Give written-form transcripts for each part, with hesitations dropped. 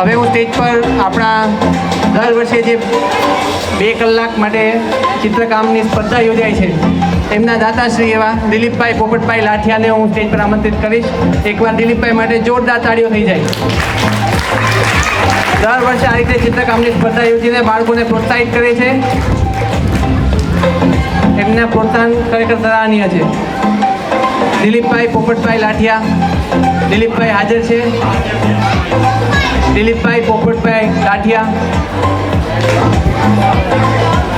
હવે હું સ્ટેજ પર આપણા દર વર્ષે જે 2 કલાક માટે ચિત્રકામની સ્પર્ધા યોજાય છે એમના દાતાશ્રી એવા દિલીપભાઈ પોપટભાઈ લાઠિયાને હું સ્ટેજ પર આમંત્રિત કરીશ. એકવાર દિલીપભાઈ માટે જોરદાર તાળીઓ થઈ જાય. દર વર્ષે આ રીતે ચિત્રકામની સ્પર્ધા યોજીને બાળકોને પ્રોત્સાહિત કરે છે. એમના પ્રોત્સાહન ખરેખર સરાહનીય છે. દિલીપભાઈ પોપટભાઈ લાઠિયા, દિલીપભાઈ હાજર છે. દિલીપભાઈ પોપટભાઈ લાઠિયા,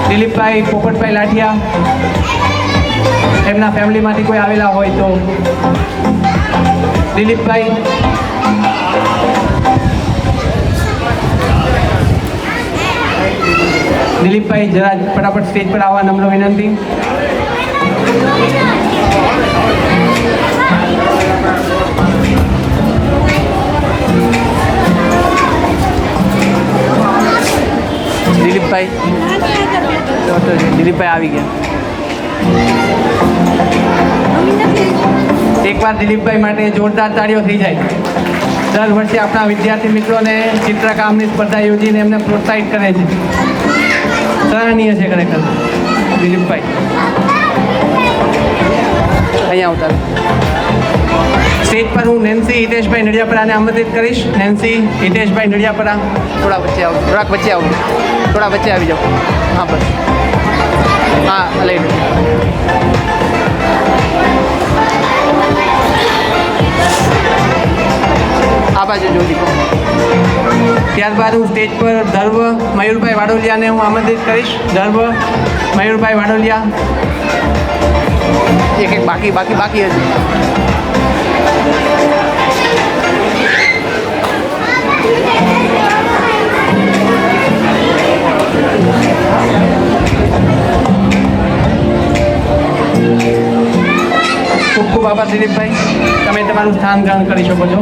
દિલીપભાઈ પોપટભાઈ લાઠિયા. એમના ફેમિલીમાંથી કોઈ આવેલા હોય તો દિલીપભાઈ. દિલીપભાઈ જરા ફટાફટ સ્ટેજ પર આવવા નમ્ર વિનંતી. દિલીપભાઈ આવી ગયા. એકવાર દિલીપભાઈ માટે જોરદાર તાળીઓ થઈ જાય. દર વર્ષે આપણા વિદ્યાર્થી મિત્રોને ચિત્રકામની સ્પર્ધા યોજીને એમને પ્રોત્સાહિત કરે છે. સરાહનીય છે ખરેખર. દિલીપભાઈ અહીંયા આવતા. સ્ટેજ પર હું નેન્સી હિતેશભાઈ નડિયાપરાને આમંત્રિત કરીશ. નેન્સી હિતેશભાઈ નડિયાપરા, થોડાક વચ્ચે આવી જાઓ. હા બસ, હા લઈ લો. આ બાજુ જોડી. ત્યારબાદ હું સ્ટેજ પર ધર્વ મયુરભાઈ વાડોલિયાને હું આમંત્રિત કરીશ. ધર્વ મયુરભાઈ વાડોલિયા. એક બાકી હશે. ખૂબ ખૂબ આભાર દિલીપભાઈ. તમે તમારું સ્થાન ગ્રહણ કરી શકો છો.